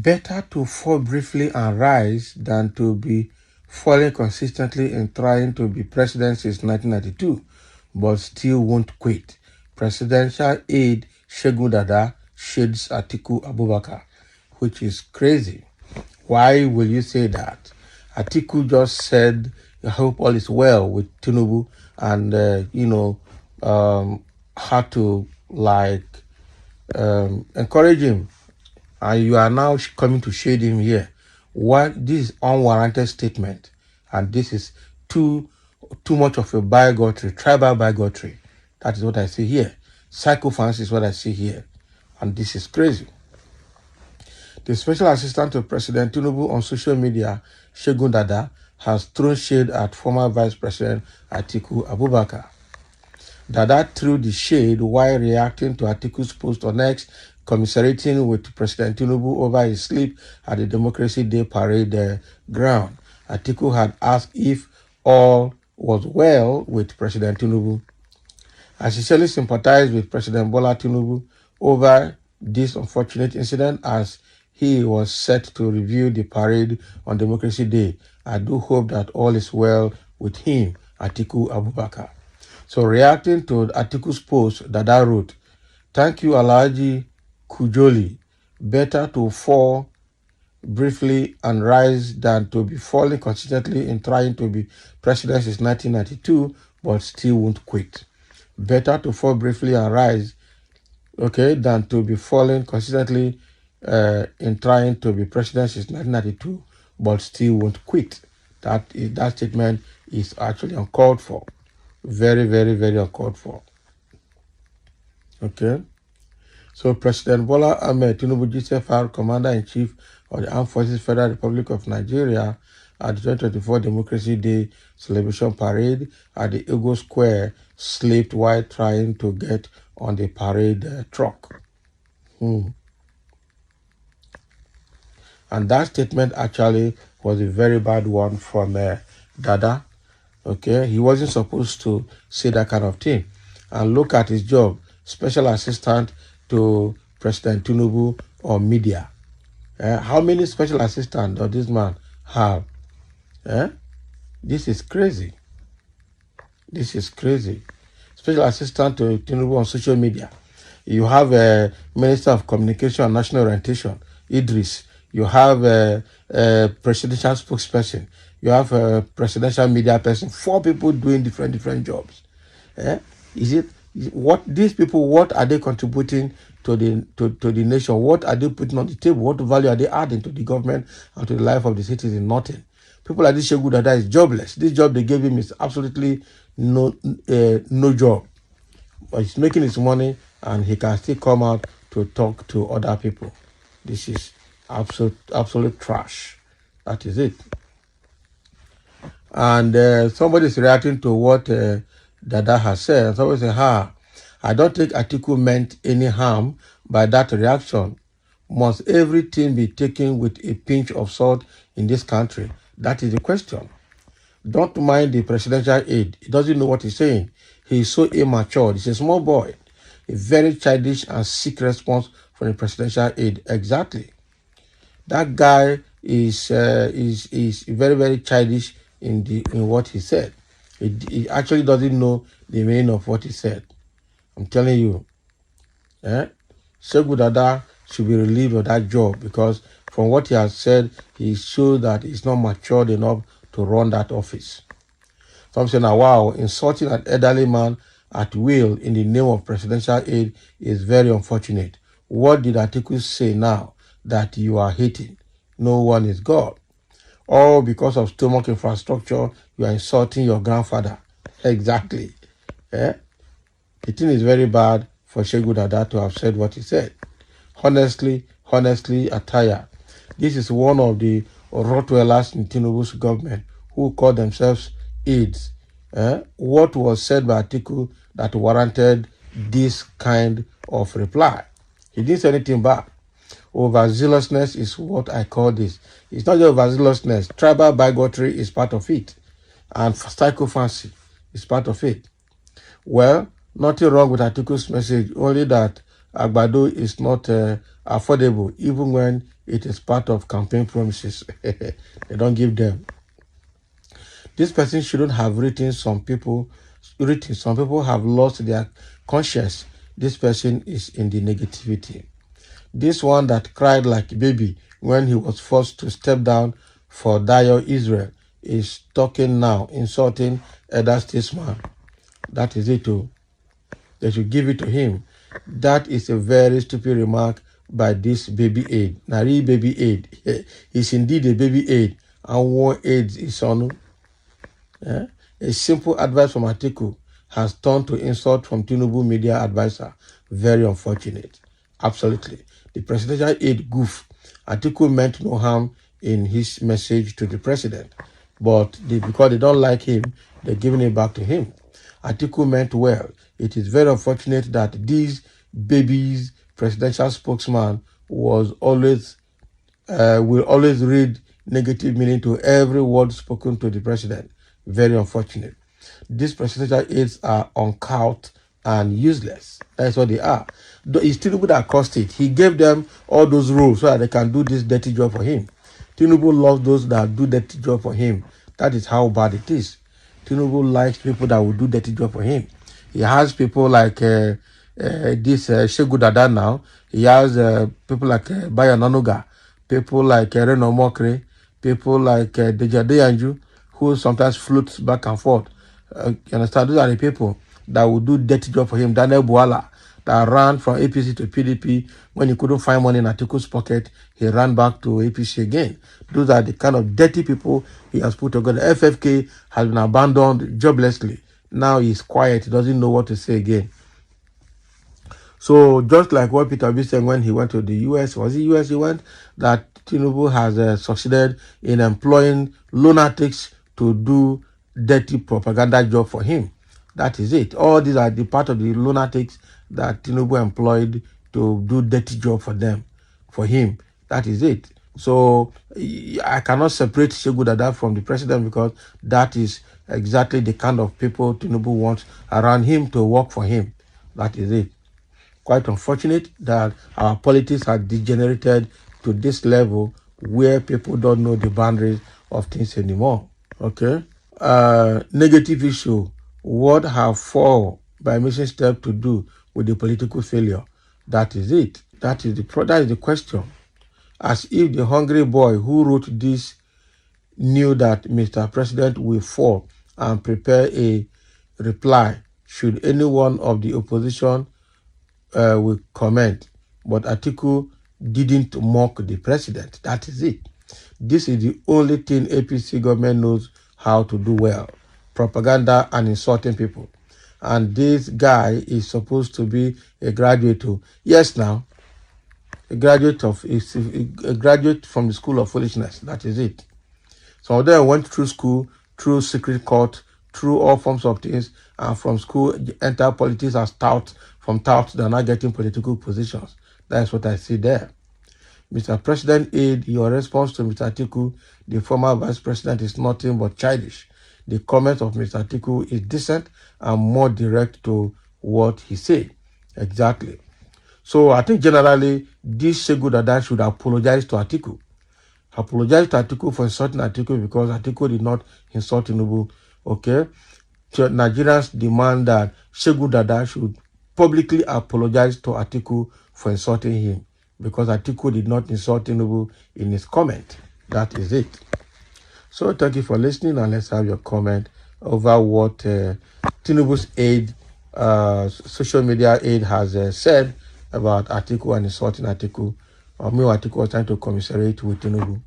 Better to fall briefly and rise than to be falling consistently in trying to be president since 1992, but still won't quit. Presidential aide Segun Dada shades Atiku Abubakar, which is crazy. Why will you say that? Atiku just said, I hope all is well with Tinubu, and, had to, encourage him. And you are now coming to shade him here. What? This is unwarranted statement. And this is too much of a bigotry, tribal bigotry. That is what I see here. Sycophants is what I see here. And this is crazy. The special assistant to President Tinubu on social media, Segun Dada, has thrown shade at former Vice President Atiku Abubakar. Dada threw the shade while reacting to Atiku's post on X, commiserating with President Tinubu over his sleep at the Democracy Day parade ground. Atiku had asked if all was well with President Tinubu. I sincerely sympathize with President Bola Tinubu over this unfortunate incident as he was set to review the parade on Democracy Day. I do hope that all is well with him, Atiku Abubakar. So reacting to Atiku's post, Dada wrote, "Thank you, Alhaji Kujoli. Better to fall briefly and rise than to be falling consistently in trying to be president since 1992, but still won't quit. Better to fall briefly and rise, than to be falling consistently in trying to be president since 1992, but still won't quit." That statement is actually uncalled for. Very, very, very uncalled for. Okay. So President Bola Ahmed Tinubu GCFR, Commander-in-Chief of the Armed Forces Federal Republic of Nigeria, at the 2024 Democracy Day celebration parade at the Ego Square, slept while trying to get on the parade truck. And that statement actually was a very bad one from Dada. Okay, he wasn't supposed to say that kind of thing. And look at his job, special assistant to President Tinubu on media. How many special assistants does this man have? This is crazy. This is crazy. Special assistant to Tinubu on social media. You have a Minister of Communication and National Orientation, Idris. You have a presidential spokesperson. You have a presidential media person. 4 people doing different jobs. Is it what these people? What are they contributing to the nation? What are they putting on the table? What value are they adding to the government and to the life of the citizen? Nothing. People like this Segun Dada is jobless. This job they gave him is absolutely no job. But he's making his money and he can still come out to talk to other people. This is absolute trash. That is it. And somebody is reacting to what Dada has said. Somebody say, I don't think Atiku meant any harm by that reaction. Must everything be taken with a pinch of salt in this country? That is the question. Don't mind the presidential aide. He doesn't know what he's saying. He is so immature. He's a small boy. A very childish and sick response from the presidential aide. Exactly. That guy is very, very childish in what he said. He actually doesn't know the meaning of what he said. I'm telling you. Segun Dada should be relieved of that job because from what he has said, he shows that he's not matured enough to run that office. So I'm saying, wow, insulting an elderly man at will in the name of presidential aid is very unfortunate. What did Atiku say now that you are hating? No one is God. All because of stomach infrastructure, you are insulting your grandfather. Exactly. The thing is very bad for Segun Dada to have said what he said. Honestly, attire. This is one of the Rottweilers in Tinubu's government who call themselves aides. What was said by Atiku that warranted this kind of reply? He didn't say anything back. Overzealousness is what I call this. It's not just overzealousness. Tribal bigotry is part of it. And psychophancy is part of it. Well, nothing wrong with Atiku's message, only that Agbado is not affordable, even when It is part of campaign promises. They don't give them. This person shouldn't have written some people. Some people have lost their conscience. This person is in the negativity. This one that cried like a baby when he was forced to step down for dire Israel is talking now, insulting elder statesman. That is it too. They should give it to him. That is a very stupid remark by this baby Aide. Nari baby Aide. He's indeed a baby Aide. And war aids is on. A simple advice from Atiku has turned to insult from Tinubu media advisor. Very unfortunate. Absolutely. The presidential aide goof. Atiku meant no harm in his message to the president. But because they don't like him, they're giving it back to him. Atiku meant well. It is very unfortunate that these babies' presidential spokesman will always read negative meaning to every word spoken to the president. Very unfortunate. These presidential aides are uncouth and useless. That's what they are. It's Tinubu that caused it. He gave them all those rules so that they can do this dirty job for him. Tinubu loves those that do dirty job for him. That is how bad it is. Tinubu likes people that will do dirty job for him. He has people like this Segun Dada now. He has people like Bayo Nanuga, people like Reno Mokre, people like Dejade Anju, who sometimes floats back and forth. You understand? Those are the people that will do dirty job for him. Daniel Buala, that ran from APC to PDP. When he couldn't find money in Atiku's pocket, he ran back to APC again. Those are the kind of dirty people he has put together. FFK has been abandoned joblessly. Now he's quiet. He doesn't know what to say again. So just like what Peter B said when he went to the US, was it US he went? That Tinubu has succeeded in employing lunatics to do dirty propaganda job for him. That is it. All these are the part of the lunatics that Tinubu employed to do dirty job for them, for him. That is it. So I cannot separate Segun Dada from the president because that is exactly the kind of people Tinubu wants around him to work for him. That is it. Quite unfortunate that our politics have degenerated to this level where people don't know the boundaries of things anymore. Okay? Negative issue. What have fall by missing step to do with the political failure? That is it. That is the question. As if the hungry boy who wrote this knew that Mr. President will fall and prepare a reply should any one of the opposition will comment. But Atiku didn't mock the president. That is it. This is the only thing APC government knows how to do well. Propaganda and insulting people. And this guy is supposed to be a graduate too. Yes, now. A graduate from the school of foolishness. That is it. Some of them went through school, through secret court, through all forms of things, and from school enter politics as touts. From touts, they're not getting political positions. That's what I see there. Mr. President Aide, your response to Mr. Atiku, the former vice president, is nothing but childish. The comment of Mr. Atiku is decent and more direct to what he said. Exactly. So I think generally, this Segun Dada should apologize to Atiku. Apologize to Atiku for insulting Atiku because Atiku did not insult Tinubu. Okay? So Nigerians demand that Segun Dada should publicly apologize to Atiku for insulting him because Atiku did not insult Tinubu in his comment. That is it. So thank you for listening, and let's have your comment over what Tinubu's aide, social media aide, has said about Atiku and insulting Atiku. Or maybe Atiku was trying to commiserate with Tinubu.